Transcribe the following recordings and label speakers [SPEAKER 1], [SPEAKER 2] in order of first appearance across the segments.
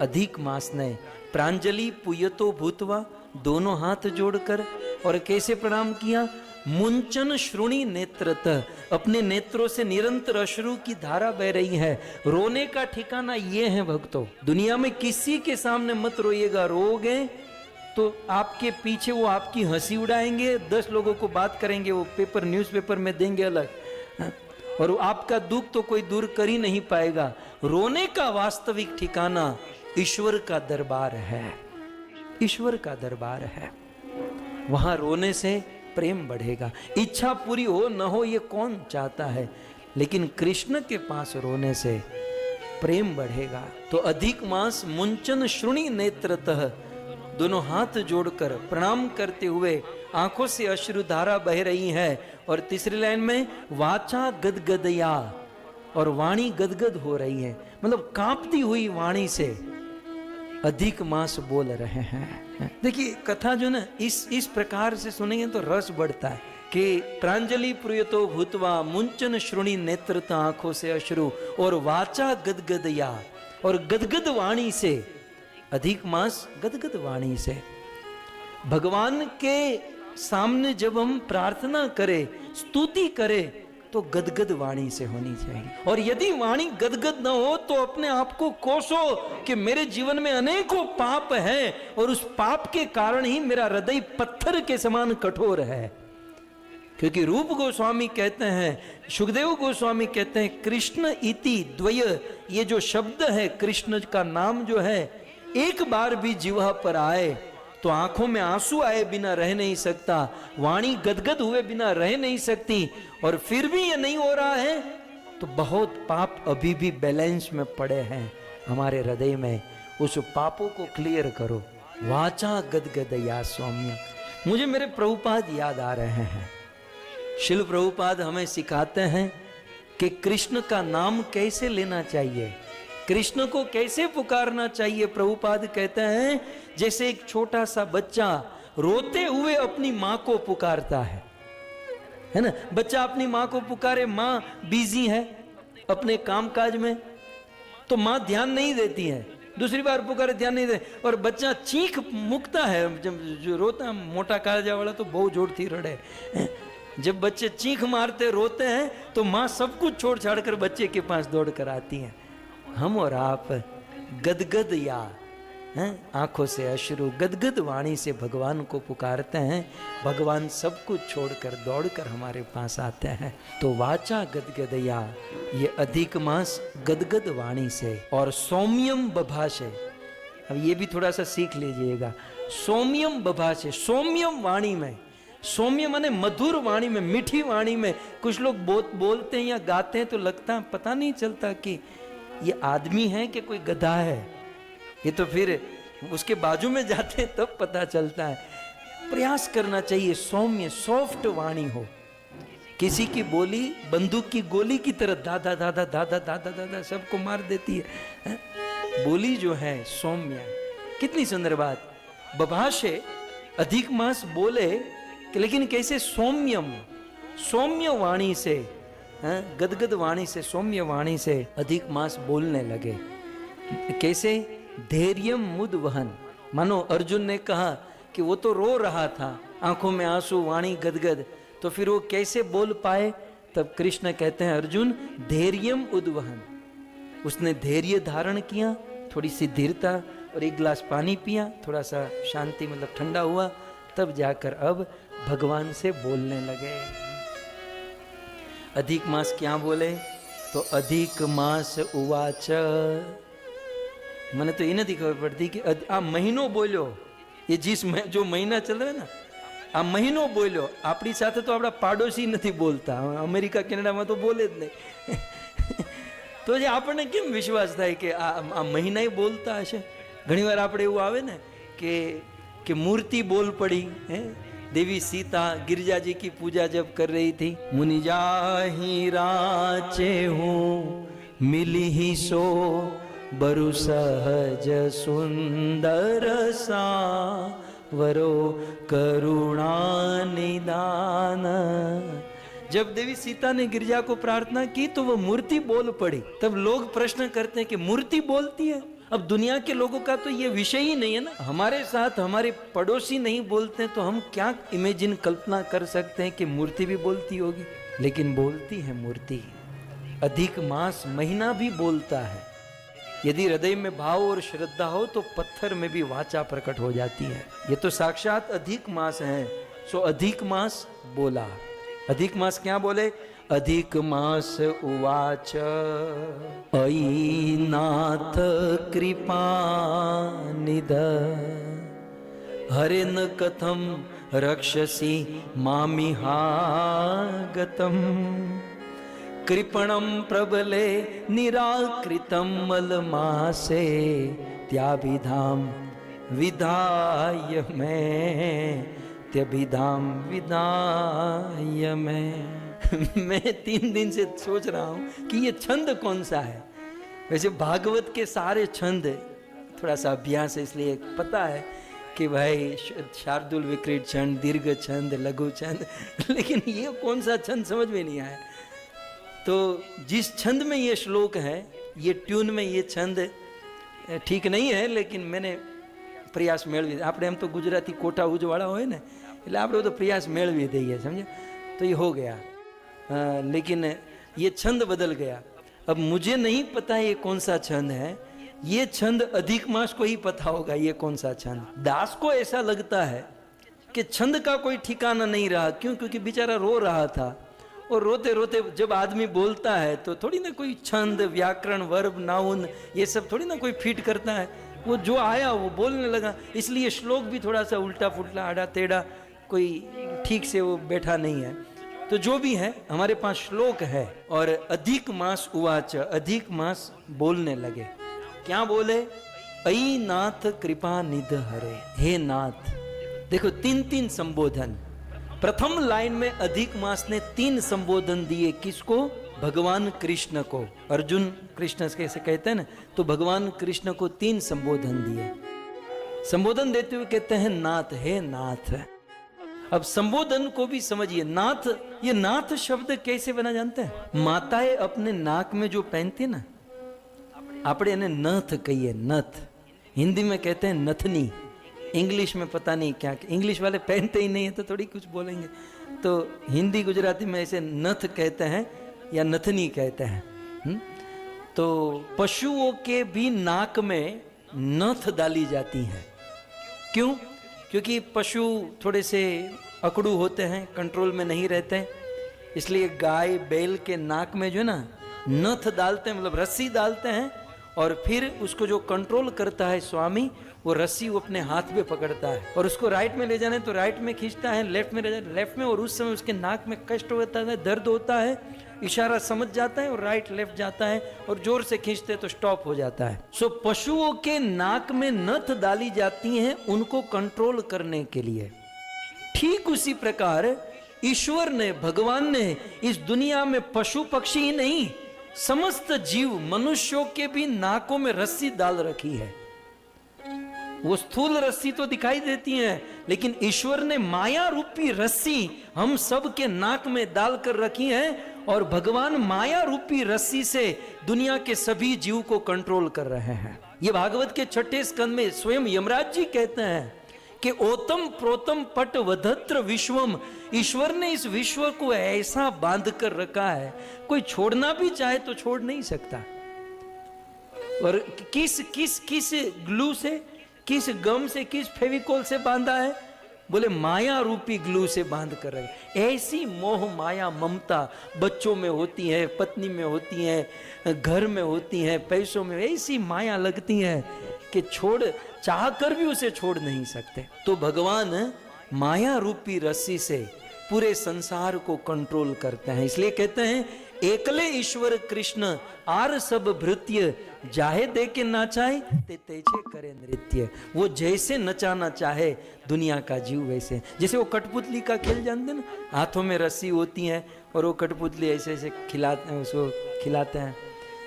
[SPEAKER 1] अधिक मास ने प्रांजलि पुयतो भूतवा, दोनों हाथ जोड़कर, और कैसे प्रणाम किया? मुंचन श्रुणी नेत्रत, अपने नेत्रों से निरंतर अश्रु की धारा बह रही है। रोने का ठिकाना ये है भक्तों, दुनिया में किसी के सामने मत रोइएगा। रोगे तो आपके पीछे वो आपकी हंसी उड़ाएंगे, 10 लोगों को बात करेंगे, वो पेपर न्यूज़पेपर में देंगे अलग, और आपका दुख तो कोई दूर कर ही नहीं पाएगा। रोने का वास्तविक ठिकाना ईश्वर का दरबार है, ईश्वर का दरबार है। वहां रोने से प्रेम बढ़ेगा। इच्छा पूरी हो न हो ये कौन चाहता है, लेकिन कृष्ण के पास रोने से प्रेम बढ़ेगा। तो अधिक मास मुंचन श्रुणी नेत्रतः, दोनों हाथ जोड़कर प्रणाम करते हुए आंखों से अश्रुधारा बह रही है। और तीसरी लाइन में वाचा गदगदया, और वाणी गदगद हो रही है, मतलब कांपती हुई वाणी से अधिक मास बोल रहे हैं। देखिए कथा जो ना इस प्रकार से सुनेंगे तो रस बढ़ता है कि प्रांजलि प्रियतो भूतवा, मुंचन श्रुणी नेत्रता, आंखों से अश्रु, और वाचा गदगदया, और गदगद वाणी से, अधिक मास गदगद वाणी से। भगवान के सामने जब हम प्रार्थना करें, स्तुति करें, तो गदगद वाणी से होनी चाहिए। और यदि वाणी गदगद न हो तो अपने आप को कोसो कि मेरे जीवन में अनेकों पाप हैं और उस पाप के कारण ही मेरा हृदय पत्थर के समान कठोर है। क्योंकि रूप गोस्वामी कहते हैं, सुखदेव गोस्वामी कहते हैं, कृष्ण इति द्वय, ये जो शब्द है कृष्ण का नाम जो है, एक बार भी जिह्वा पर आए तो आंखों में आंसू आए बिना रह नहीं सकता, वाणी गदगद हुए बिना रह नहीं सकती। और फिर भी ये नहीं हो रहा है तो बहुत पाप अभी भी बैलेंस में पड़े हैं हमारे हृदय में। उस पापों को क्लियर करो। वाचा गदगदया सौम्य। मुझे मेरे प्रभुपाद याद आ रहे हैं। शिल प्रभुपाद हमें सिखाते हैं कि कृष्ण का नाम कैसे लेना चाहिए, कृष्ण को कैसे पुकारना चाहिए। प्रभुपाद कहते हैं जैसे एक छोटा सा बच्चा रोते हुए अपनी माँ को पुकारता है ना। बच्चा अपनी माँ को पुकारे, माँ बिजी है अपने कामकाज में, तो माँ ध्यान नहीं देती है, दूसरी बार पुकारे ध्यान नहीं दे, और बच्चा चीख मुकता है। जब जो रोता, मोटा कालजा वाला तो बहुत जोरती रड़े। जब बच्चे चीख मारते रोते हैं तो माँ सब कुछ छोड़ छाड़ कर बच्चे के पास दौड़ कर आती हैं। हम और आप गदगद या आंखों से अश्रु, गदगद वाणी से भगवान को पुकारते हैं, भगवान सब कुछ छोड़कर दौड़कर हमारे पास आते हैं। तो वाचा गदगदया, ये अधिक मास गदगद वाणी से, और सौम्यम बभाषे। अब ये भी थोड़ा सा सीख लीजिएगा। सौम्यम बभाषे, सौम्यम वाणी में, सौम्य माने मधुर वाणी में, मीठी वाणी में। कुछ लोग बोलते हैं या गाते हैं तो लगता है, पता नहीं चलता कि ये आदमी है कि कोई गधा है। ये तो फिर उसके बाजू में जाते हैं तब पता चलता है। प्रयास करना चाहिए सौम्य, सॉफ्ट वाणी हो। किसी की बोली बंदूक की गोली की तरह दादा दादा दादा दादा दादा सबको मार देती है। बोली जो है सौम्य, कितनी सुंदर बात। बभाषे, अधिक मास बोले कि लेकिन कैसे? सौम्यम, सौम्य वाणी से, गदगद वाणी से, सौम्य वाणी से अधिक मास बोलने लगे। कैसे? धैर्यम मुद वहन। मानो अर्जुन ने कहा कि वो तो रो रहा था, आंखों में आंसू, वाणी गदगद, तो फिर वो कैसे बोल पाए? तब कृष्ण कहते हैं अर्जुन धैर्यम उद्वहन। उसने धैर्य धारण किया, थोड़ी सी धीरता, और एक गिलास पानी पिया, थोड़ा सा शांति मतलब ठंडा हुआ, तब जाकर अब भगवान से बोलने लगे। अधिक मास क्या बोले? तो अधिक मास उवाच। मैंने तो ये नहीं खबर पड़ती कि आ महीनों बोलो, ये जो महीना चल रहा है ना, आ महीनो बोलो। अपनी साथे तो अपना पाड़ोशी नहीं बोलता, अमेरिका कैनेडा में तो बोले ज नहीं। तो जे आपने केम विश्वास थाय कि आ महीना ही बोलता हशे? घणी वार आपणे एवुं आवे ने कि मूर्ति बोल पड़ी है। देवी सीता गिरजा जी की पूजा जब कर रही थी, मुनि जाहि राचे हूँ मिली ही सो बरु सहज सुंदर सा वरो करुणा निदान। जब देवी सीता ने गिरजा को प्रार्थना की तो वो मूर्ति बोल पड़ी। तब लोग प्रश्न करते हैं कि मूर्ति बोलती है? अब दुनिया के लोगों का तो ये विषय ही नहीं है ना। हमारे साथ हमारे पड़ोसी नहीं बोलते तो हम क्या इमेजिन, कल्पना कर सकते हैं कि मूर्ति भी बोलती होगी। लेकिन बोलती है मूर्ति। अधिक मास महीना भी बोलता है। यदि हृदय में भाव और श्रद्धा हो तो पत्थर में भी वाचा प्रकट हो जाती है। ये तो साक्षात अधिक मास है। सो अधिक मास बोला। अधिक मास क्या बोले? अधिक मास उवाच अयि नाथ कृपा निध हरे न कथम रक्षसी मामिहागतम कृपणम प्रबले निराकृतम मलमासे त्याभिधाम विधाय मैं त्यभिधाम विधाय मैं। मैं 3 दिन से सोच रहा हूं कि ये छंद कौन सा है। वैसे भागवत के सारे छंद, थोड़ा सा अभ्यास है इसलिए पता है कि भाई शार्दुल विक्रीत छंद, दीर्घ छंद, लघु छंद, लेकिन ये कौन सा छंद समझ में नहीं आया। तो जिस छंद में ये श्लोक है, ये ट्यून में ये छंद ठीक नहीं है, लेकिन मैंने प्रयास मेळवी। આપણે એમ તો ગુજરાતી કોઠા ઉજવાળા હોય ને, એટલે આપણે તો પ્રયાસ મેળવી દઈએ, સમજે, तो ये हो गया। लेकिन ये छंद बदल गया। अब मुझे नहीं पता ये कौन सा छंद है। ये छंद अधिक मास को ही पता होगा ये कौन सा छंद। दास को ऐसा लगता है कि छंद का कोई ठिकाना नहीं रहा। क्यों? क्योंकि बेचारा रो रहा था, और रोते रोते जब आदमी बोलता है तो थोड़ी ना कोई छंद, व्याकरण, वर्ब, नाउन, ये सब थोड़ी ना कोई फिट करता है। वो जो आया वो बोलने लगा। इसलिए श्लोक भी थोड़ा सा उल्टा फुल्टा, आड़ा टेढ़ा, कोई ठीक से वो बैठा नहीं है। तो जो भी है, हमारे पास श्लोक है। और अधिक मास उवाच, अधिक मास बोलने लगे। क्या बोले? अयि नाथ कृपा निध हरे। हे नाथ। देखो 3 संबोधन। प्रथम लाइन में अधिक मास ने 3 संबोधन दिए। किसको? भगवान कृष्ण को। अर्जुन कृष्ण कैसे कहते हैं ना, तो भगवान कृष्ण को 3 संबोधन दिए। संबोधन देते हुए कहते हैं नाथ, हे नाथ। अब संबोधन को भी समझिए। नाथ, ये नाथ शब्द कैसे बना जानते हैं? माताएं अपने नाक में जो पहनती ना, आपने इन्हें नथ कहिए, नथ। हिंदी में कहते हैं नथनी, इंग्लिश में पता नहीं क्या, इंग्लिश वाले पहनते ही नहीं है तो थोड़ी कुछ बोलेंगे। तो हिंदी गुजराती में ऐसे नथ कहते हैं या नथनी कहते हैं। तो पशुओं के भी नाक में नथ डाली जाती है। क्यों? क्योंकि पशु थोड़े से अकड़ू होते हैं, कंट्रोल में नहीं रहते, इसलिए गाय बैल के नाक में जो है ना नथ डालते हैं, मतलब रस्सी डालते हैं। और फिर उसको जो कंट्रोल करता है स्वामी, वो रस्सी वो अपने हाथ में पकड़ता है और उसको राइट में ले जाने तो राइट में खींचता है, लेफ्ट में ले जाने लेफ्ट में। और उस समय उसके नाक में कष्ट होता है, दर्द होता है, इशारा समझ जाता है और राइट लेफ्ट जाता है, और जोर से खींचते तो स्टॉप हो जाता है। सो पशुओं के नाक में नथ डाली जाती हैं उनको कंट्रोल करने के लिए। ठीक उसी प्रकार ईश्वर ने, भगवान ने इस दुनिया में पशु पक्षी ही नहीं, समस्त जीव, मनुष्यों के भी नाकों में रस्सी डाल रखी है। वो स्थूल रस्सी तो दिखाई देती है, लेकिन ईश्वर ने माया रूपी रस्सी हम सब के नाक में डालकर रखी है। और भगवान माया रूपी रस्सी से दुनिया के सभी जीव को कंट्रोल कर रहे हैं। ये भागवत के 6ठे स्कंद में स्वयं यमराज जी कहते हैं कि ओतम प्रोतम पट वधत्र विश्वम। ईश्वर ने इस विश्व को ऐसा बांध कर रखा है, कोई छोड़ना भी चाहे तो छोड़ नहीं सकता। और किस किस किस ग्लू से, किस गम से, किस फेविकोल से बांधा है? बोले माया रूपी ग्लू से बांध कर रखे। ऐसी मोह माया ममता बच्चों में होती है, पत्नी में होती है, घर में होती है, पैसों में, ऐसी माया लगती है कि छोड़, चाह कर भी उसे छोड़ नहीं सकते। तो भगवान माया रूपी रस्सी से पूरे संसार को कंट्रोल करते हैं। इसलिए कहते हैं एकले ईश्वर कृष्ण आर सब भृत्य, जाहे दे के नाचाए ते तेजे करे नृत्य। वो जैसे नचाना चाहे दुनिया का जीव वैसे। जैसे वो कठपुतली का खेल जानते ना, हाथों में रस्सी होती है और वो कठपुतली ऐसे ऐसे खिलाते हैं, उसको खिलाते हैं।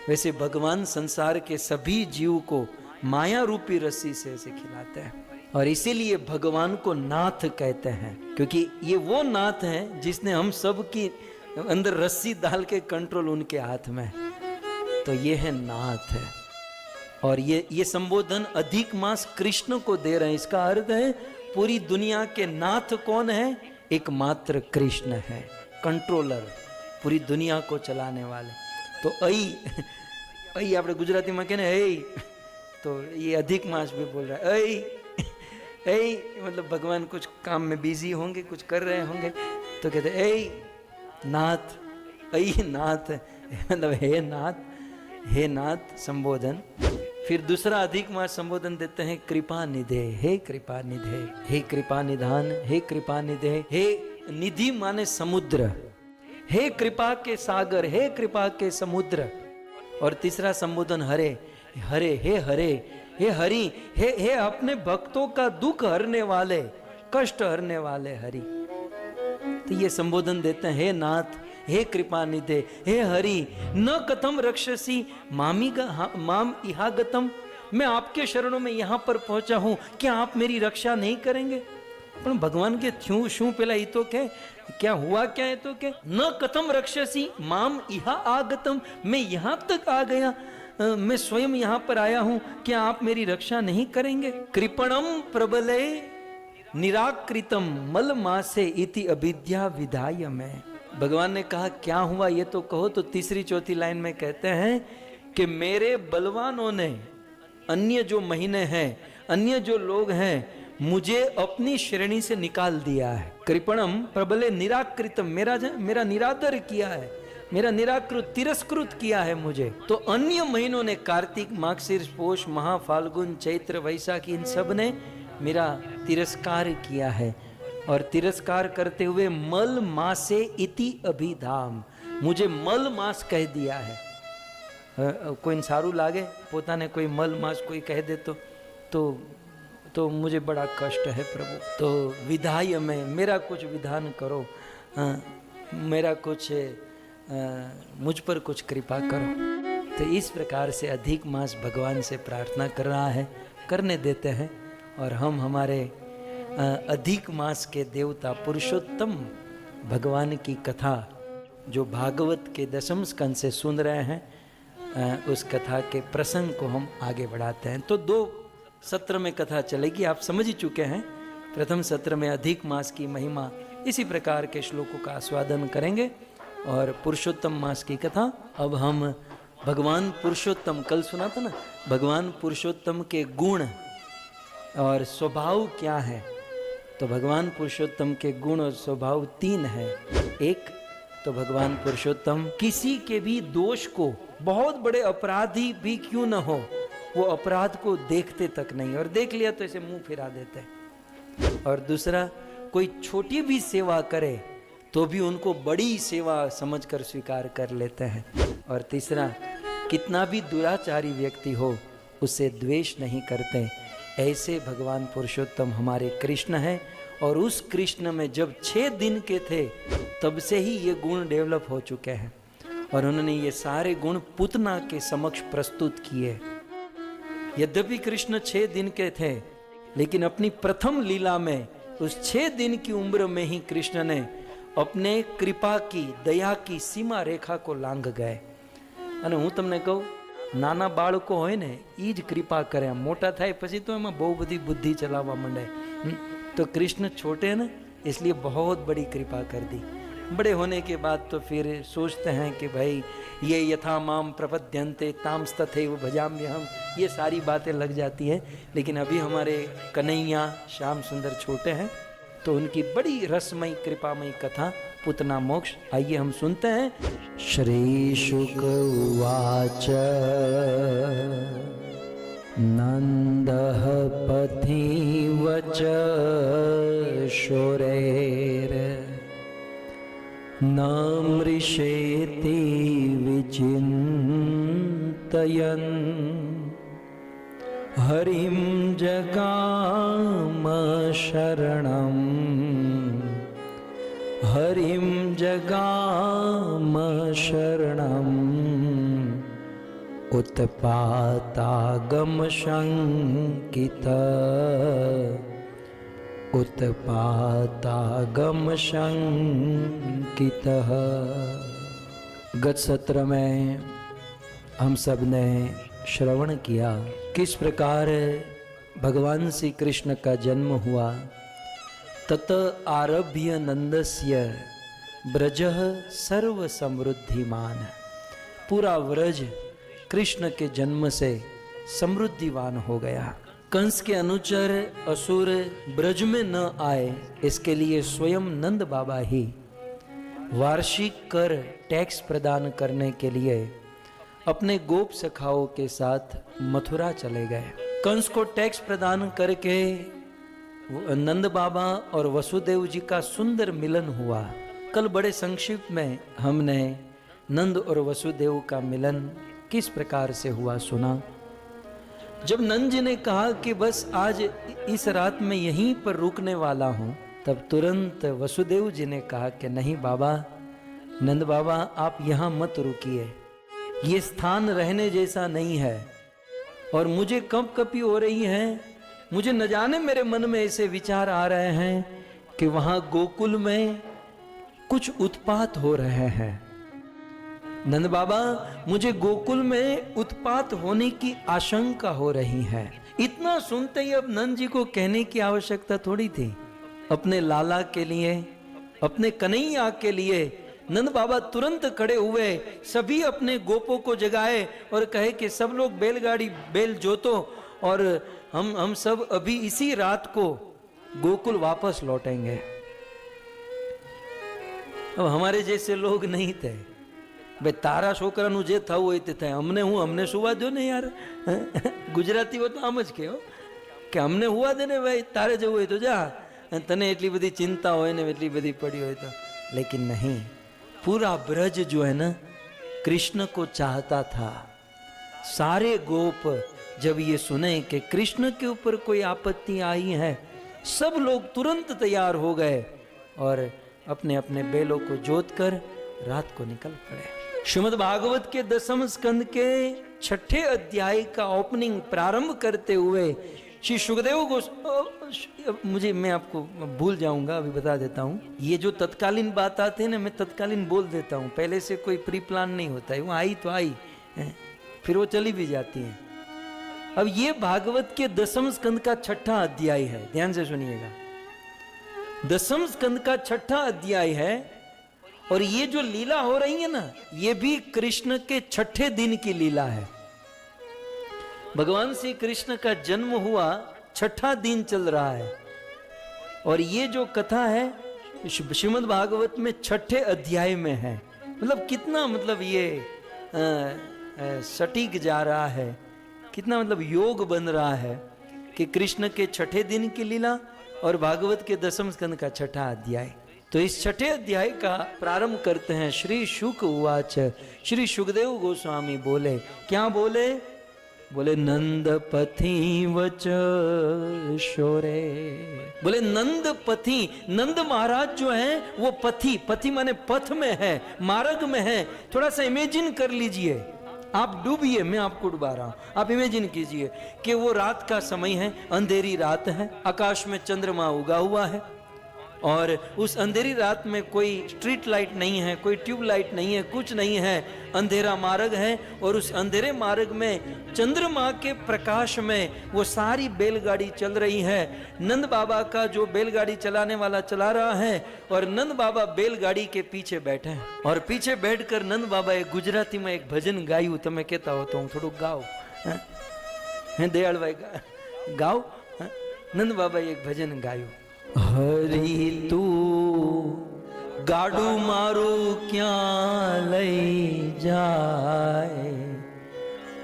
[SPEAKER 1] वैसे भगवान संसार के सभी जीव को माया रूपी रस्सी से ऐसे खिलाते हैं। और इसीलिए भगवान को नाथ कहते हैं, क्योंकि ये वो नाथ हैं जिसने हम सब की अंदर रस्सी डाल के कंट्रोल उनके हाथ में। तो ये है नाथ है। और ये संबोधन अधिक मास कृष्ण को दे रहे हैं। इसका अर्थ है पूरी दुनिया के नाथ कौन है? एकमात्र कृष्ण है, कंट्रोलर, पूरी दुनिया को चलाने वाले। तो अई આપણે ગુજરાતીમાં કહે ને ऐ, तो ये अधिक मास भी बोल रहा है ऐ, मतलब भगवान कुछ काम में बिजी होंगे, कुछ कर रहे होंगे, तो कहते ऐ नाथ, ऐ नाथ, मतलब हे नाथ संबोधन। फिर दूसरा अधिक मास संबोधन देते हैं कृपा निधे, हे कृपा निधे, हे कृपा निधान, हे कृपा निधे, हे निधि माने समुद्र, हे कृपा के सागर, हे कृपा के समुद्र। और तीसरा संबोधन हरे हरे, हे हरे, हे हरि, हे अपने भक्तों का दुख हरने वाले, कष्ट हरने वाले हरि। तो ये संबोधन देते हैं हे नाथ, हे कृपा निधे, हे हरि, न कथम रक्षसी माम इहागतम, मैं आपके शरणों में यहां पर पहुंचा हूं, क्या आप मेरी रक्षा नहीं करेंगे? पर भगवान के थ्यू शू पेला ही तो क्या हुआ, क्या है तो क्या, न कथम रक्षसी माम इहा आगतम, मैं यहां तक आ गया, मैं स्वयं यहां पर आया हूं, क्या आप मेरी रक्षा नहीं करेंगे? कृपणम प्रबले निराकृतम मल मासे इति अविद्या विधाय में। भगवान ने कहा क्या हुआ ये तो कहो। तो तीसरी चौथी लाइन में कहते हैं कि मेरे बलवानों ने, अन्य जो महीने हैं, अन्य जो लोग हैं, मुझे अपनी श्रेणी से निकाल दिया है। कृपणम प्रबले निराकृतम, मेरा निरादर किया है, मेरा निराकृत तिरस्कृत किया है मुझे। तो अन्य महीनों ने, कार्तिक, माघशीर्ष, पोष, महा, फाल्गुन, चैत्र, वैशाख, इन सब ने मेरा तिरस्कार किया है। और तिरस्कार करते हुए मल मासे इति अभिधाम, मुझे मल मास कह दिया है। कोई सारू लागे पोताने कोई मल मास कोई कह दे तो मुझे बड़ा कष्ट है प्रभु। तो विधाय में, मेरा कुछ विधान करो, मेरा कुछ मुझ पर कुछ कृपा करो। तो इस प्रकार से अधिक मास भगवान से प्रार्थना कर रहा है, करने देते हैं। और हम हमारे अधिक मास के देवता पुरुषोत्तम भगवान की कथा जो भागवत के 10वें स्कंद से सुन रहे हैं, उस कथा के प्रसंग को हम आगे बढ़ाते हैं। तो 2 सत्र में कथा चलेगी, आप समझ ही चुके हैं। प्रथम सत्र में अधिक मास की महिमा, इसी प्रकार के श्लोकों का आस्वादन करेंगे। और पुरुषोत्तम मास की कथा, अब हम भगवान पुरुषोत्तम, कल सुना था ना, भगवान पुरुषोत्तम के गुण और स्वभाव क्या है। तो भगवान पुरुषोत्तम के गुण और स्वभाव 3 हैं। एक तो भगवान पुरुषोत्तम किसी के भी दोष को, बहुत बड़े अपराधी भी क्यों न हो, वो अपराध को देखते तक नहीं, और देख लिया तो ऐसे मुंह फिरा देते हैं। और दूसरा, कोई छोटी भी सेवा करे तो भी उनको बड़ी सेवा समझकर स्वीकार कर लेते हैं। और तीसरा, कितना भी दुराचारी व्यक्ति हो उससे द्वेष नहीं करते। ऐसे भगवान पुरुषोत्तम हमारे कृष्ण हैं। और उस कृष्ण में जब 6 दिन के थे तब से ही ये गुण डेवलप हो चुके हैं। और उन्होंने ये सारे गुण पुतना के समक्ष प्रस्तुत किए। यद्यपि कृष्ण 6 दिन के थे, लेकिन अपनी प्रथम लीला में उस 6 दिन की उम्र में ही कृष्ण ने अपने कृपा की, दया की सीमा रेखा को लांघ गए। અને હું તમને કહું, નાના બાળકો હોય ને એ જ कृपा કરે, મોટા થાય પછી તો એમાં બહુ બધી બુદ્ધિ ચલાવવા માંડે। तो कृष्ण छोटे ना, इसलिए बहुत बड़ी कृपा कर दी। बड़े होने के बाद तो फिर सोचते हैं कि भाई ये यथा माम प्रपद्यन्ते तांस्तथैव भजाम्यहम्, ये सारी बातें लग जाती हैं। लेकिन अभी हमारे कन्हैया श्याम सुंदर छोटे हैं, तो उनकी बड़ी रसमयी कृपामयी कथा पुतना मोक्ष, आइए हम सुनते हैं। श्री शुक उवाच नंदः पथिवच शोरेर नामृषेति विचिन्तयन् हरिं जगाम शरणं, हरिं जगाम शरणम् उत्पातागम शंकितः, उत्पातागम शंकितः। गत सत्र में हम सब ने श्रवण किया किस प्रकार भगवान श्री कृष्ण का जन्म हुआ। तत आरभ्य नंदस्य ब्रजः सर्व समृद्धिमान। पूरा व्रज कृष्ण के जन्म से समृद्धिवान हो गया। कंस के अनुचर असुर ब्रज में न आए, इसके लिए स्वयं नंद बाबा ही वार्षिक कर टैक्स प्रदान करने के लिए अपने गोप सखाओं के साथ मथुरा चले गए। कंस को टैक्स प्रदान करके नंद बाबा और वसुदेव जी का सुंदर मिलन हुआ। कल बड़े संक्षिप्त में हमने नंद और वसुदेव का मिलन किस प्रकार से हुआ सुना। जब नंद जी ने कहा कि बस आज इस रात में यहीं पर रुकने वाला हूं, तब तुरंत वसुदेव जी ने कहा कि नहीं बाबा, नंद बाबा आप यहां मत रुकिए, ये स्थान रहने जैसा नहीं है और मुझे कंपकपी हो रही है। मुझे न जाने मेरे मन में ऐसे विचार आ रहे हैं कि वहां गोकुल में कुछ उत्पात हो रहे हैं। नंद बाबा, मुझे गोकुल में उत्पात होने की आशंका हो रही है। इतना सुनते ही अब नंद जी को कहने की आवश्यकता थोड़ी थी। अपने लाला के लिए, अपने कन्हैया के लिए नंद बाबा तुरंत खड़े हुए, सभी अपने गोपों को जगाए और कहे कि सब लोग बैलगाड़ी बैल जोतो और हम सब अभी इसी रात को गोकुल वापस लौटेंगे। अब हमारे जैसे लोग नहीं थे भाई, तारा छोकराનું જે થવું હોય તે થાય, અમને સુવા દો ને યાર। ગુજરાતીઓ તો આમ જ કહે કે અમને હુવા દે ને ભાઈ, તારે જવું હોય તો જા, તને એટલી બધી ચિંતા હોય ને એટલી બધી પડી હોય तो। लेकिन नहीं, पूरा ब्रज जो है ना कृष्ण को चाहता था। सारे गोप जब ये सुने कि कृष्ण के ऊपर कोई आपत्ति आई है, सब लोग तुरंत तैयार हो गए और अपने अपने बैलों को जोत कर रात को निकल पड़े। श्रीमद् भागवत के 10वें स्कंद के 6ठे अध्याय का ओपनिंग प्रारंभ करते हुए श्री सुखदेव मैं आपको भूल जाऊंगा, अभी बता देता हूँ। ये जो तत्कालीन बात आती है ना, मैं तत्कालीन बोल देता हूँ, पहले से कोई प्री प्लान नहीं होता है। वो आई तो आई फिर वो चली भी जाती है। अब ये भागवत के 10वें स्कंद का 6ठा अध्याय है, ध्यान से सुनिएगा। 10वें स्कंद का 6ठा अध्याय है और ये जो लीला हो रही है ना, ये भी कृष्ण के 6ठे दिन की लीला है। भगवान श्री कृष्ण का जन्म हुआ 6ठा दिन चल रहा है और ये जो कथा है श्रीमद् भागवत में 6ठे अध्याय में है। मतलब कितना, मतलब ये सटीक जा रहा है, कितना मतलब योग बन रहा है कि कृष्ण के 6ठे दिन की लीला और भागवत के 10वें स्कंद का 6ठा अध्याय। तो इस 6ठे अध्याय का प्रारंभ करते हैं। श्री शुक उवाच, श्री सुखदेव गोस्वामी बोले, क्या बोले? बोले नंद पथि वच शोरे। बोले नंद पथि, नंद महाराज जो है वो पथि, पथि माने पथ में है, मार्ग में है। थोड़ा सा इमेजिन कर लीजिए, आप डूबिए, मैं आपको डुबा रहा हूं। आप इमेजिन कीजिए कि वो रात का समय है, अंधेरी रात है, आकाश में चंद्रमा उगा हुआ है और उस अंधेरी रात में कोई स्ट्रीट लाइट नहीं है, कोई ट्यूब लाइट नहीं है, कुछ नहीं है, अंधेरा मार्ग है और उस अंधेरे मार्ग में चंद्रमा के प्रकाश में वो सारी बैलगाड़ी चल रही है। नंद बाबा का जो बैलगाड़ी चलाने वाला चला रहा है और नंद बाबा बैलगाड़ी के पीछे बैठे हैं और पीछे बैठकर नंद बाबा एक गुजराती में एक भजन गायु, તમે કહેતા હો તો હું થોડું ગાઉં, દયાળભાઈ ગાઓ। નંદ બાબાએ એક ભજન ગાયું, हरि तू गाडू मारू क्या लई जाए,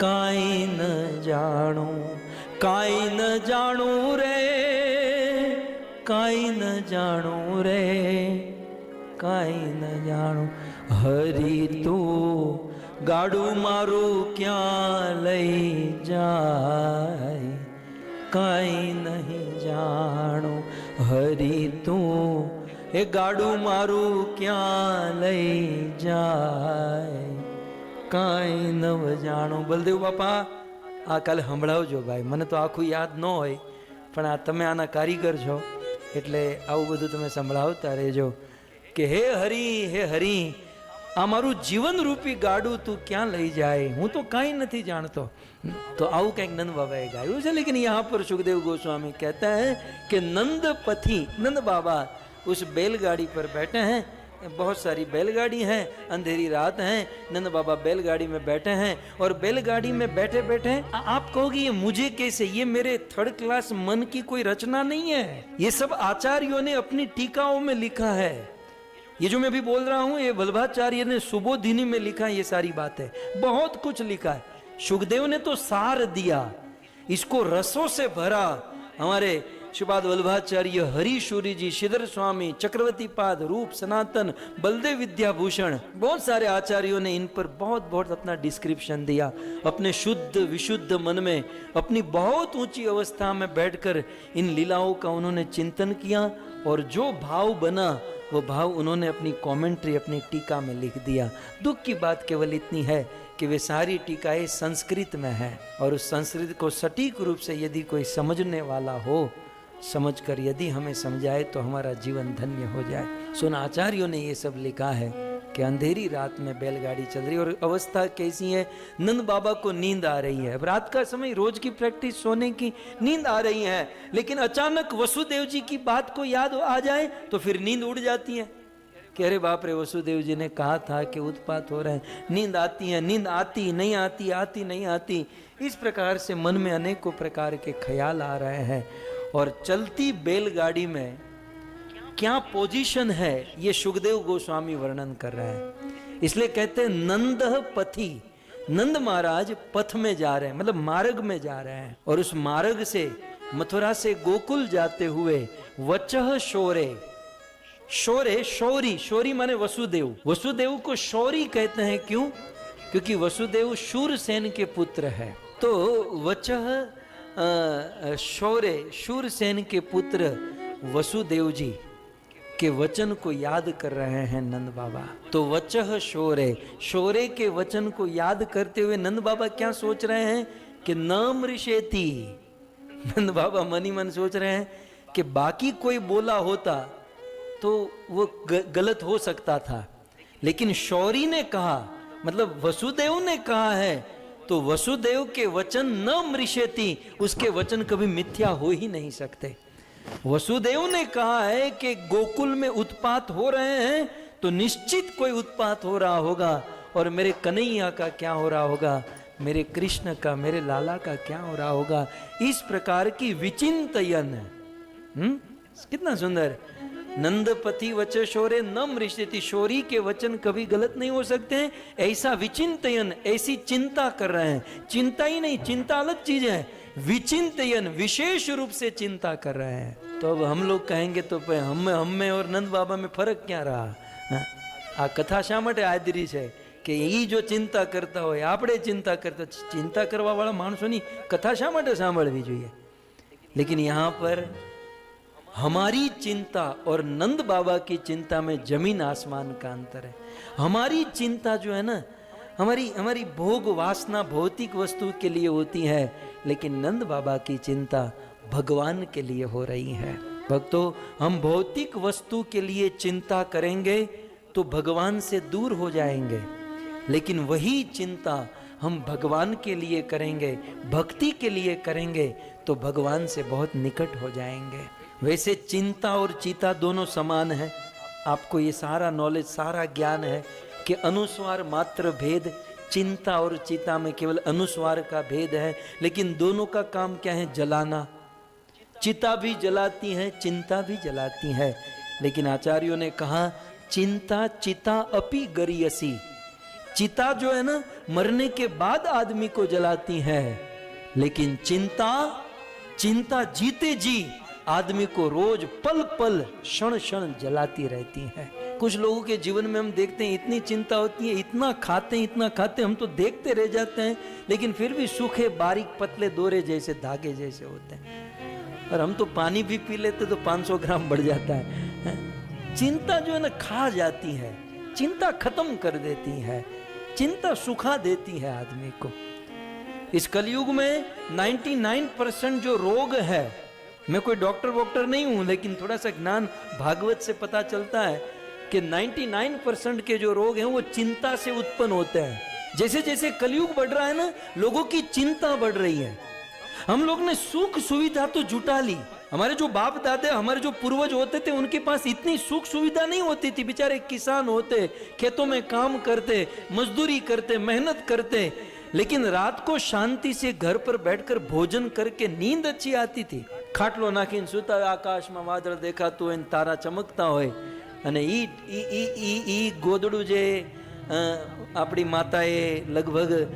[SPEAKER 1] काई न जाणू, काई न जाणू रे, काई न जाणू रे, काई न जाणू। हरि तू गाडू मारू क्या लई जाए, काई नहीं जाणू। हरि तू ए गाडू मारू क्या लई जाए, काई नव जाणू। बलदेव बापा आ काले संभळावजो भाई, મને તો આખું યાદ ન હોય પણ આ તમે આના કારીગર છો એટલે આવું બધું તમે સંભળાવતા રહેજો કે હે હરી અમારું જીવન રૂપી ગાડું તું ક્યાં લઈ જાય, હું તો કાંઈ નથી જાણતો. तो આવું કંઈક નંદ બાબાએ ગાયું છે. लेकिन यहाँ पर सुखदेव गोस्वामी कहता है कि नंद पथी, नंद बाबा उस बैलगाड़ी पर बैठे हैं. बहुत सारी बैलगाड़ी हैं, अंधेरी रात है, नंद बाबा बैलगाड़ी में बैठे हैं. और बैलगाड़ी में बैठे बैठे आप कहोगे ये मुझे कैसे, ये मेरे थर्ड क्लास मन की कोई रचना नहीं है. ये सब आचार्यों ने अपनी टीकाओं में लिखा है. ये जो मैं भी बोल रहा हूं ये वल्लभाचार्य ने सुबोधिनी में लिखा है. ये सारी बात है, बहुत कुछ लिखा है. सुखदेव ने तो सार दिया, इसको रसों से भरा. हमारे श्रीपाद वल्लभाचार्य, हरिशूरी जी, श्रीधर स्वामी, चक्रवर्ती पाद, रूप सनातन, बलदेव विद्याभूषण, बहुत सारे आचार्यों ने इन पर बहुत बहुत अपना डिस्क्रिप्शन दिया. अपने शुद्ध विशुद्ध मन में अपनी बहुत ऊंची अवस्था में बैठकर इन लीलाओं का उन्होंने चिंतन किया. और जो भाव बना वो भाव उन्होंने अपनी कमेंट्री, अपनी टीका में लिख दिया. दुख की बात केवल इतनी है कि वे सारी टीकाएं संस्कृत में है. और उस संस्कृत को सटीक रूप से यदि कोई समझने वाला हो, समझकर यदि हमें समझाए तो हमारा जीवन धन्य हो जाए. सुन आचार्यों ने ये सब लिखा है कि अंधेरी रात में बैलगाड़ी चल रही है. और अवस्था कैसी है, नंद बाबा को नींद आ रही है. रात का समय, रोज की प्रैक्टिस, सोने की, नींद आ रही है. लेकिन अचानक वसुदेव जी की बात को याद आ जाए तो फिर नींद उड़ जाती है कि अरे बाप रे, वसुदेव जी ने कहा था कि उत्पात हो रहे हैं. नींद आती है, नींद आती नहीं आती, आती नहीं आती. इस प्रकार से मन में अनेकों प्रकार के ख्याल आ रहे हैं. और चलती बैलगाड़ी में क्या पोजीशन है ये सुखदेव गोस्वामी वर्णन कर रहे हैं. इसलिए कहते हैं नंद पथी, नंद महाराज पथ में जा रहे हैं, मतलब मार्ग में जा रहे हैं. और उस मार्ग से, मथुरा से गोकुल जाते हुए, वचह शोरे, शोरे शौरी, शौरी माने वसुदेव. वसुदेव को शौरी कहते हैं क्यों? क्योंकि वसुदेव शूरसेन के पुत्र है. तो वचह शौर्य, शूरसेन के पुत्र वसुदेव जी के वचन को याद कर रहे हैं नंद बाबा. तो वचह शौर्य, शौर्य के वचन को याद करते हुए नंद बाबा क्या सोच रहे हैं कि नाम ऋषेति. नंद बाबा मन ही मन सोच रहे हैं कि बाकी कोई बोला होता तो वो गलत हो सकता था, लेकिन शौरी ने कहा, मतलब वसुदेव ने कहा है, तो वसुदेव के वचन न मृषेति, उसके वचन कभी मिथ्या हो ही नहीं सकते. वसुदेव ने कहा है कि गोकुल में उत्पात हो रहे हैं तो निश्चित कोई उत्पात हो रहा होगा. और मेरे कन्हैया का क्या हो रहा होगा, मेरे कृष्ण का, मेरे लाला का क्या हो रहा होगा. इस प्रकार की विचिंतयन. कितना सुंदर. नंदपति वच शोरे न मृषति, शोरी के वचन कभी गलत नहीं हो सकते हैं. ऐसा विचिंतयन, ऐसी चिंता कर रहे हैं. चिंता ही नहीं, चिंता अलग चीज है, विचिंतयन विशेष रूप से चिंता कर रहे हैं. तो अब हम लोग कहेंगे तो हम में और नंद बाबा में फर्क क्या रहा. आ कथा शा માટે આદરી છે કે એ જો चिंता करता હોય, આપણે चिंता करता, चिंता करवा वाला माणसोनी कथा शा માટે સાંભળવી જોઈએ. लेकिन यहाँ पर हमारी चिंता और नंद बाबा की चिंता में जमीन आसमान का अंतर है. हमारी चिंता जो है ना, हमारी भोग वासना भौतिक वस्तु के लिए होती है, लेकिन नंद बाबा की चिंता भगवान के लिए हो रही है. भक्तों, हम भौतिक वस्तु के लिए चिंता करेंगे तो भगवान से दूर हो जाएंगे, लेकिन वही चिंता हम भगवान के लिए करेंगे, भक्ति के लिए करेंगे तो भगवान से बहुत निकट हो जाएंगे. वैसे चिंता और चीता दोनों समान है. आपको ये सारा नॉलेज, सारा ज्ञान है कि अनुस्वार मात्र भेद, चिंता और चीता में केवल अनुस्वार का भेद है, लेकिन दोनों का काम क्या है, जलाना. चिता भी जलाती है, चिंता भी जलाती है. लेकिन आचार्यों ने कहा चिंता चिता अपि गरियसी. चिता जो है ना, मरने के बाद आदमी को जलाती है, लेकिन चिंता जीते जी आदमी को रोज पल पल क्षण क्षण जलाती रहती है. कुछ लोगों के जीवन में हम देखते हैं इतनी चिंता होती है, इतना खाते हम तो देखते रह जाते हैं, लेकिन फिर भी सूखे बारीक पतले दोरे जैसे, धागे जैसे होते हैं. और हम तो पानी भी पी लेते तो 500 ग्राम बढ़ जाता है. चिंता जो है ना खा जाती है, चिंता खत्म कर देती है, चिंता सुखा देती है आदमी को. इस कलयुग में 99% जो रोग है, मैं कोई डॉक्टर वॉक्टर नहीं हूं, लेकिन थोड़ा सा ज्ञान भागवत से पता चलता है. कि 99% के जो रोग हैं वो चिंता से उत्पन्न होते हैं। जैसे जैसे कलयुग बढ़ रहा है ना, लोगों की चिंता बढ़ रही है। हम लोग ने सुख सुविधा तो जुटा ली। हमारे जो बाप दादा, हमारे जो पूर्वज होते थे, उनके पास इतनी सुख सुविधा नहीं होती थी। बेचारे किसान होते, खेतों में काम करते, मजदूरी करते, मेहनत करते, लेकिन रात को शांति से घर पर बैठकर भोजन करके नींद अच्छी आती थी। खाटलो नाखीने सुता आकाशમાં વાદળ દેખાતું હોય, તારા ચમકતા હોય, અને ઈ ગોદડું જે આપણી માતાએ લગભગ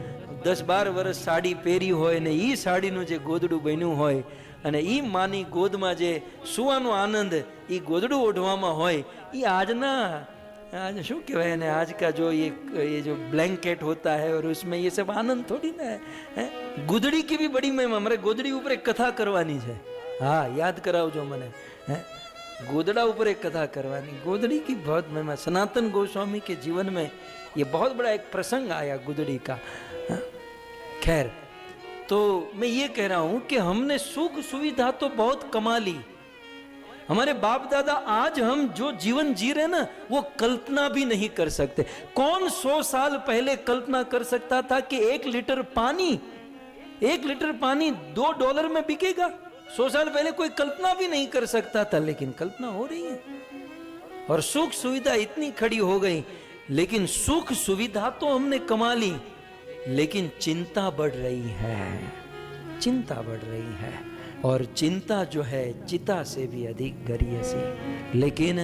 [SPEAKER 1] 10-12 વર્ષ સાડી પહેરી હોય ને ઈ સાડીનું જે ગોદડું બન્યું હોય અને ઈ માની ગોદમાં જે સુવાનો આનંદ ઈ ગોદડું ઓઢવામાં હોય, ઈ આજના आज शू कहवाय ने आज का जो ये जो ब्लैंकेट होता है और उसमें ये सब आनंद थोड़ी ना है। गुदड़ी की भी बड़ी महिमा। हमारे गोदड़ी ऊपर एक कथा करवानी है। हाँ, याद कराओ जो मने है, गोदड़ा ऊपर एक कथा करवानी। गोदड़ी की बहुत महिमा। सनातन गोस्वामी के जीवन में ये बहुत बड़ा एक प्रसंग आया गुदड़ी का। खैर, तो मैं ये कह रहा हूं कि हमने सुख सुविधा तो बहुत कमा ली। हमारे बाप दादा आज हम जो जीवन जी रहे ना, वो कल्पना भी नहीं कर सकते। कौन 100 साल पहले कल्पना कर सकता था कि 1 लीटर पानी $2 में बिकेगा? 100 साल पहले कोई कल्पना भी नहीं कर सकता था, लेकिन कल्पना हो रही है। और सुख सुविधा इतनी खड़ी हो गई। लेकिन सुख सुविधा तो हमने कमा ली, लेकिन चिंता बढ़ रही है, चिंता बढ़ रही है। और चिंता जो है चिता से भी अधिक गरीयसी। लेकिन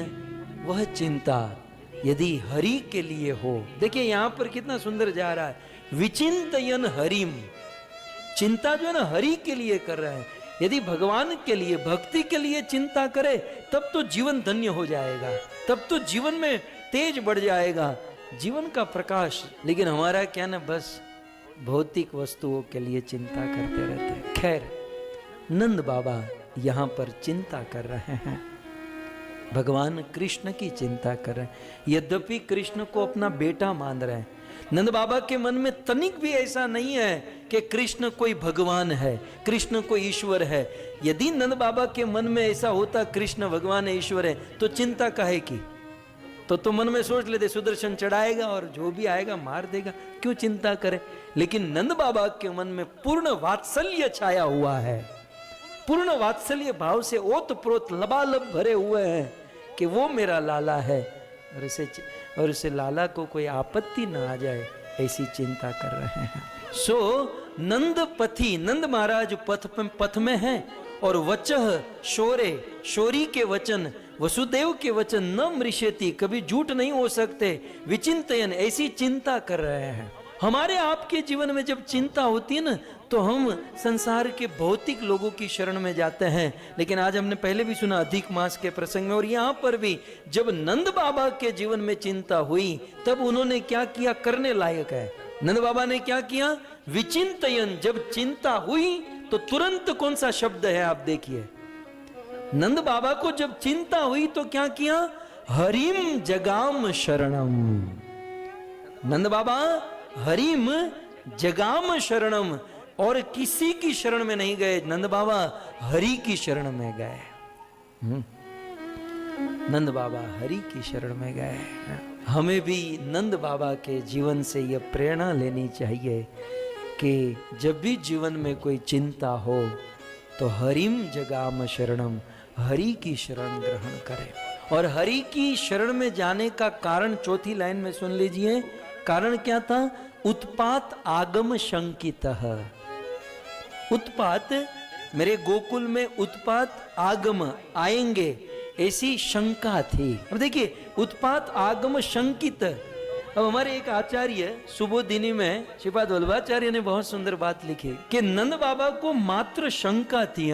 [SPEAKER 1] वह चिंता यदि हरि के लिए हो, देखिए यहां पर कितना सुंदर जा रहा है, विचिंतयन हरिम। चिंता जो है ना हरि के लिए कर रहे हैं। यदि भगवान के लिए, भक्ति के लिए चिंता करे, तब तो जीवन धन्य हो जाएगा, तब तो जीवन में तेज बढ़ जाएगा, जीवन का प्रकाश। लेकिन हमारा क्या ना, बस भौतिक वस्तुओं के लिए चिंता करते रहते हैं। खैर, नंद बाबा यहां पर चिंता कर रहे हैं, भगवान कृष्ण की चिंता कर रहे हैं। यद्यपि कृष्ण को अपना बेटा मान रहे हैं। नंद बाबा के मन में तनिक भी ऐसा नहीं है कि कृष्ण कोई भगवान है, कृष्ण कोई ईश्वर है। यदि नंद बाबा के मन में ऐसा होता कृष्ण भगवान है, ईश्वर है, तो चिंता काहे की? तो मन में सोच लेते सुदर्शन चढ़ाएगा और जो भी आएगा मार देगा, क्यों चिंता करे? लेकिन नंद बाबा के मन में पूर्ण वात्सल्य छाया हुआ है, पूर्ण वात्सल्य भाव से ओतप्रोत लबालब भरे हुए हैं कि वो मेरा लाला है, और इसे लाला को कोई आपत्ति ना आ जाए, ऐसी चिंता कर रहे हैं। सो नंद पथी, नंद महाराज पथ में हैं, और वचह शोरे, शोरी के वचन, वसुदेव के वचन न मृष्यति, कभी झूठ नहीं हो सकते। विचिंतयन, ऐसी चिंता कर रहे हैं। हमारे आपके जीवन में जब चिंता होती है ना, तो हम संसार के भौतिक लोगों की शरण में जाते हैं। लेकिन आज हमने पहले भी सुना अधिक मास के प्रसंग में, और यहाँ पर भी जब नंद बाबा के जीवन में चिंता हुई, तब उन्होंने क्या किया, करने लायक है। नंद बाबा ने क्या किया, विचिंतयन। जब चिंता हुई तो तुरंत कौन सा शब्द है आप देखिए, नंद बाबा को जब चिंता हुई तो क्या किया, हरिम जगाम शरणम। नंद बाबा हरिम जगाम शरणम, और किसी की शरण में नहीं गए, नंद बाबा हरि की शरण में गए। नंद बाबा हरि की शरण में गए। हमें भी नंद बाबा के जीवन से यह प्रेरणा लेनी चाहिए कि जब भी जीवन में कोई चिंता हो तो हरिम जगाम शरणम, हरि की शरण ग्रहण करें। और हरि की शरण में जाने का कारण चौथी लाइन में सुन लीजिए। कारण क्या था, उत्पात आगम शंकितः। उत्पात, मेरे गोकुल में उत्पात आगम आएंगे, ऐसी शंका थी। अब देखिए, उत्पात आगम शंकित। अब हमारे एक आचार्य सुबोधिनी में श्रीपाद वल्लभाचार्य ने बहुत सुंदर बात लिखी कि नंद बाबा को मात्र शंका थी।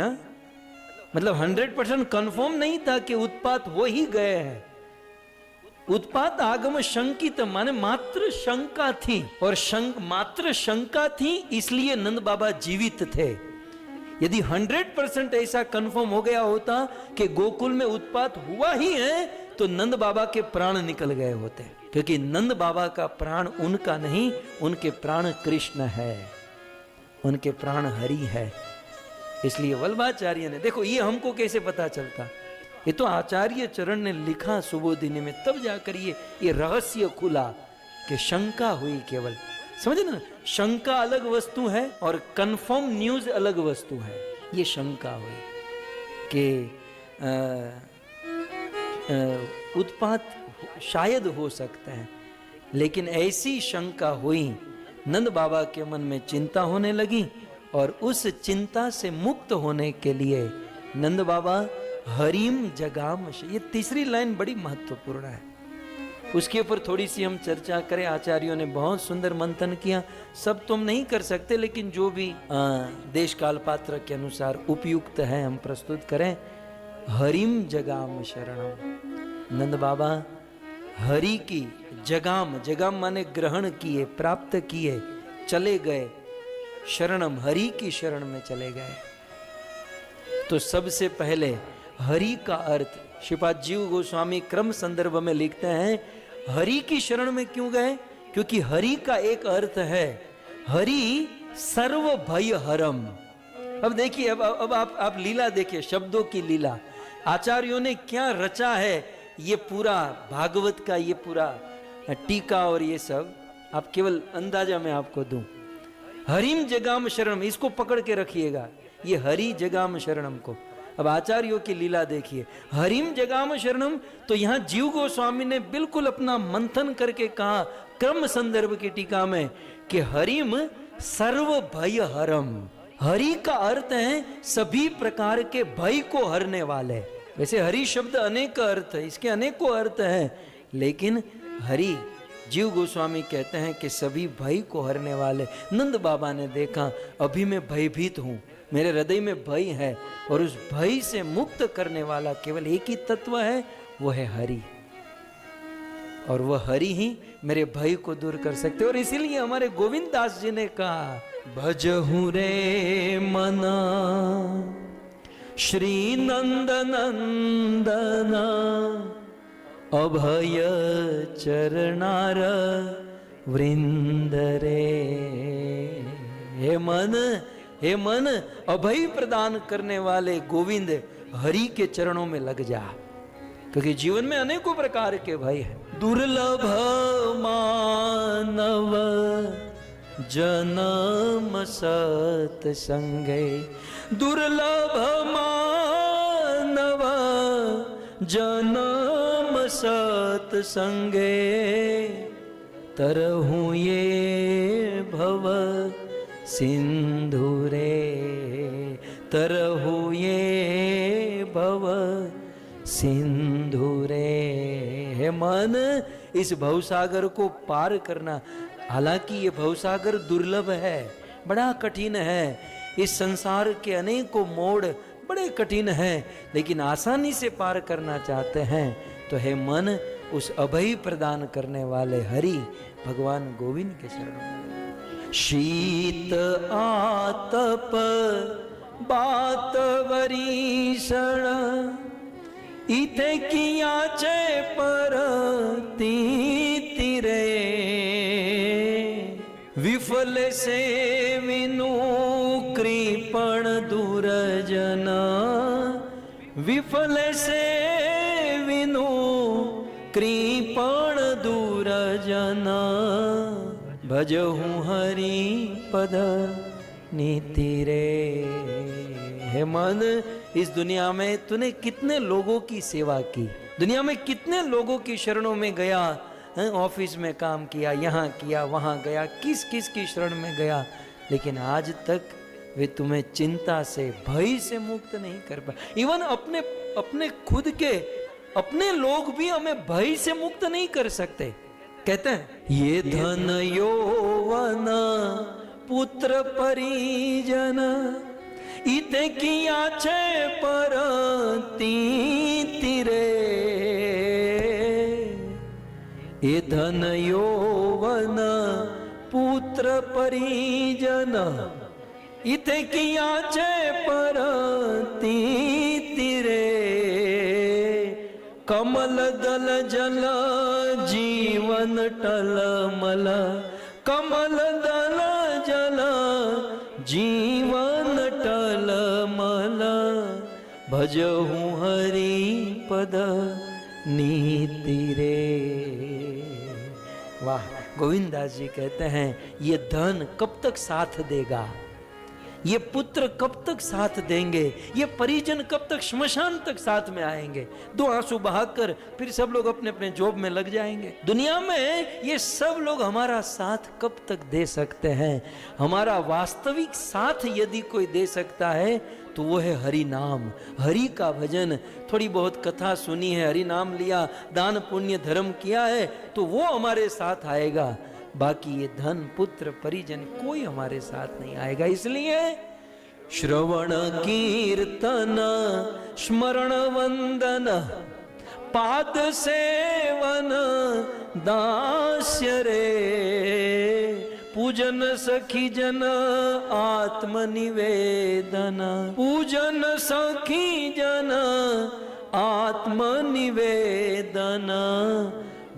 [SPEAKER 1] मतलब 100% कंफर्म नहीं था कि उत्पात वो ही गए हैं। उत्पात आगम शंकित माने मात्र शंका थी, और मात्र शंका थी, इसलिए नंद बाबा जीवित थे। यदि 100% ऐसा कंफर्म हो गया होता कि गोकुल में उत्पात हुआ ही है, तो नंद बाबा के प्राण निकल गए होते। क्योंकि नंद बाबा का प्राण उनका नहीं, उनके प्राण कृष्ण है, उनके प्राण हरि है। इसलिए वल्लभाचार्य ने, देखो ये हमको कैसे पता चलता, ये तो आचार्य चरण ने लिखा सुबोधिनी में, तब जाकर ये रहस्य खुला कि शंका हुई केवल। समझे ना, शंका अलग वस्तु है और कंफर्म न्यूज अलग वस्तु है। ये शंका हुई कि उत्पात शायद हो सकते हैं, लेकिन ऐसी शंका हुई, नंद बाबा के मन में चिंता होने लगी और उस चिंता से मुक्त होने के लिए नंद बाबा हरिम जगाम, ये तीसरी लाइन बड़ी महत्वपूर्ण है, उसके ऊपर थोड़ी सी हम चर्चा करें। आचार्यों ने बहुत सुंदर मंथन किया, सब तो हम नहीं कर सकते, लेकिन जो भी देश काल पात्र के अनुसार उपयुक्त है हम प्रस्तुत करें। हरिम जगाम शरणम, नंद बाबा हरि की जगाम, जगाम माने ग्रहण किए, प्राप्त किए, चले गए, शरणम हरि की शरण में चले गए। तो सबसे पहले हरि का अर्थ श्रीपाद जीव गोस्वामी क्रम संदर्भ में लिखते हैं, हरि की शरण में क्यों गए? क्योंकि हरि का एक अर्थ है हरि सर्व भय हरम। अब देखिए, अब आप लीला देखिए, शब्दों की लीला, आचार्यों ने क्या रचा है। ये पूरा भागवत का ये पूरा टीका और ये सब आप केवल अंदाजा में आपको दूं। हरिम जगाम शरणम, इसको पकड़ के रखिएगा, ये हरि जगाम शरणम को। अब आचार्यों की लीला देखिए, हरिम जगाम शरणम, तो यहां जीव गोस्वामी ने बिल्कुल अपना मंथन करके कहा क्रम संदर्भ की टीका में कि हरिम सर्व भय हरम। हरि का अर्थ है सभी प्रकार के भय को हरने वाले। वैसे हरि शब्द अनेक अर्थ है, इसके अनेकों अर्थ हैं, लेकिन हरि जीव गोस्वामी कहते हैं कि सभी भय को हरने वाले। नंद बाबा ने देखा अभी मैं भयभीत हूं, मेरे हृदय में भय है, और उस भय से मुक्त करने वाला केवल एक ही तत्व है, वो है हरि, और वह हरि ही मेरे भय को दूर कर सकते। और इसीलिए हमारे गोविंद दास जी ने कहा, भजहु रे मना श्री नंद नंदना अभय चरणार वृंद रे। हे मन अभय प्रदान करने वाले गोविंद हरि के चरणों में लग जा, क्योंकि जीवन में अनेकों प्रकार के भय हैं। दुर्लभ मानव जन्म सत्संगे, दुर्लभ मानव जन्म सत्संगे, तरहु ये भव सिंधु रे, तरहु ये भव सिंधु रे। हे मन, इस भवसागर को पार करना, हालांकि ये भवसागर दुर्लभ है, बड़ा कठिन है, इस संसार के अनेकों मोड़ बड़े कठिन हैं, लेकिन आसानी से पार करना चाहते हैं तो हे मन, उस अभय प्रदान करने वाले हरि भगवान गोविंद के शरण में। शीत आतप बात वरीषण, इथे किया चे पर तीरे, विफल से विनु कृपण दुरजन, विफल से विनु कृपण दुरजन, भजहु हरि पद नीति रे। हे मन, इस दुनिया में तूने कितने लोगों की सेवा की, दुनिया में कितने लोगों की शरणों में गया, ऑफिस में काम किया, यहाँ किया, वहाँ गया, किस किस की शरण में गया, लेकिन आज तक वे तुम्हें चिंता से, भय से मुक्त नहीं कर पाए। इवन अपने खुद के अपने लोग भी हमें भय से मुक्त नहीं कर सकते। कहते हैं ये धन यौवन पुत्र परिजन, इते किया छे पर तीरे, ये धन यौवन पुत्र परिजन, इते किया छे पर तीरे, कमल दल जल जीवन टलमल, कमल दल जल जीवन टलमल, भजहूँ हरि पद नीति रे। वाह, गोविंदास जी कहते हैं ये धन कब तक साथ देगा, ये पुत्र कब तक साथ देंगे, ये परिजन कब तक श्मशान तक साथ में आएंगे। 2 आंसू बहाकर फिर सब लोग अपने अपने जॉब में लग जाएंगे। दुनिया में ये सब लोग हमारा साथ कब तक दे सकते हैं? हमारा वास्तविक साथ यदि कोई दे सकता है तो वो है हरि नाम, हरि का भजन। थोड़ी बहुत कथा सुनी है, हरि नाम लिया, दान पुण्य धर्म किया है, तो वो हमारे साथ आएगा। बाकी ये धन पुत्र परिजन कोई हमारे साथ नहीं आएगा। इसलिए श्रवण कीर्तन स्मरण वंदन पाद सेवन दास्य रे, पूजन सखी जन आत्मनिवेदन, पूजन सखी जन आत्मनिवेदन,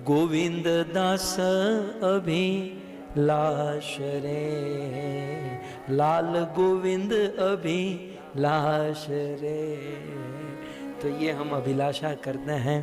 [SPEAKER 1] गोविंद दास अभिलाष रे, लाल गोविंद अभिलाष रे। तो ये हम अभिलाषा करते हैं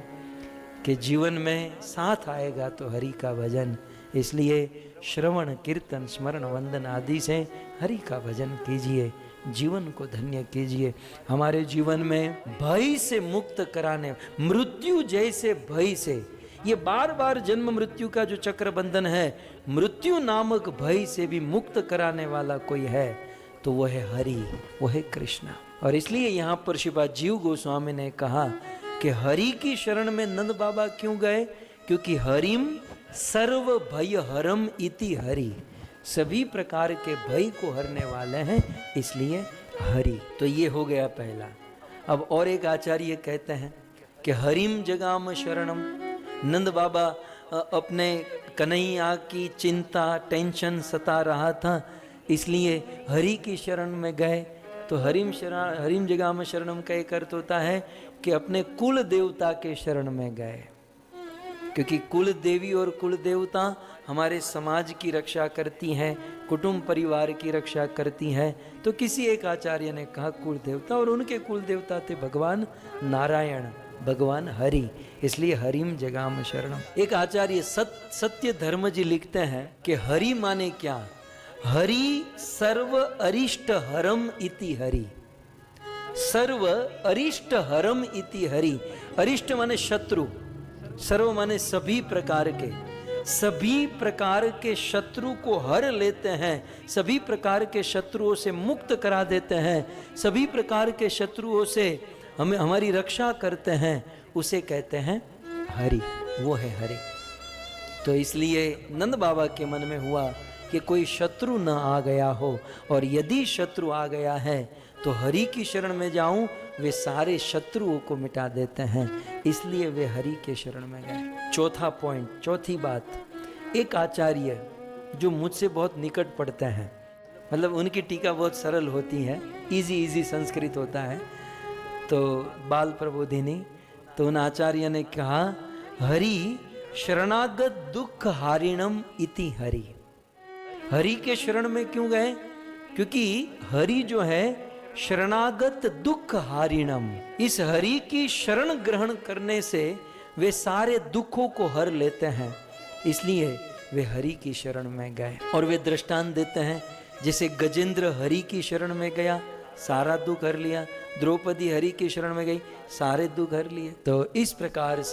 [SPEAKER 1] कि जीवन में साथ आएगा तो हरि का भजन। इसलिए श्रवण कीर्तन स्मरण वंदन आदि से हरि का भजन कीजिए, जीवन को धन्य कीजिए। हमारे जीवन में भय से मुक्त कराने, मृत्यु जैसे भय से, ये बार बार जन्म मृत्यु का जो चक्र बंधन है, मृत्यु नामक भय से भी मुक्त कराने वाला कोई है तो वह है हरि, वह है कृष्ण। और इसलिए यहाँ पर श्रीपाद जीव गोस्वामी ने कहा कि हरि की शरण में नंद बाबा क्यों गए? क्योंकि हरिम सर्व भय हरम इति हरि, सभी प्रकार के भय को हरने वाले हैं, इसलिए हरि। तो ये हो गया पहला। अब और एक आचार्य कहते हैं कि हरिम जगाम शरणम। नंद बाबा अपने कन्हैया की चिंता टेंशन सता रहा था, इसलिए हरि की शरण में गए। तो हरिम जगाम शरणम का एक अर्थ होता है कि अपने कुल देवता के शरण में गए, क्योंकि कुल देवी और कुल देवता हमारे समाज की रक्षा करती हैं, कुटुंब परिवार की रक्षा करती हैं। तो किसी एक आचार्य ने कहा कुल देवता, और उनके कुल देवता थे भगवान नारायण, भगवान हरि, इसलिए हरिम जगाम शरणम। एक आचार्य सत्य धर्म जी लिखते हैं कि हरि माने क्या? हरि सर्व अरिष्ट हरम इति हरि, सर्व अरिष्ट हरम इति हरि। अरिष्ट माने शत्रु, सर्व माने सभी प्रकार के, सभी प्रकार के शत्रु को हर लेते हैं, सभी प्रकार के शत्रुओं से मुक्त करा देते हैं, सभी प्रकार के शत्रुओं से हमें हमारी रक्षा करते हैं, उसे कहते हैं हरि, वो है हरि। तो इसलिए नंद बाबा के मन में हुआ कि कोई शत्रु न आ गया हो, और यदि शत्रु आ गया है तो हरि की शरण में जाऊं, वे सारे शत्रुओं को मिटा देते हैं, इसलिए वे हरि के शरण में गए। चौथा पॉइंट, चौथी बात, एक आचार्य जो मुझसे बहुत निकट पड़ते हैं, मतलब उनकी टीका बहुत सरल होती है, इजी संस्कृत होता है, तो बाल प्रबोधिनी। तो उन आचार्य ने कहा हरि शरणागत दुख हारिणम इति हरि। हरि के शरण में क्यों गए? क्योंकि हरि जो है शरणागत दुख हारिणम, इस हरि की शरण ग्रहण करने से वे सारे दुखों को हर लेते हैं, इसलिए वे हरि की शरण में गए। और वे दृष्टांत देते हैं, जैसे गजेंद्र हरि की शरण में गया, सारा दुख हर लिया, द्रौपदी हरि की शरण में गई, सारे दुख हर लिए। तो इस प्रकार से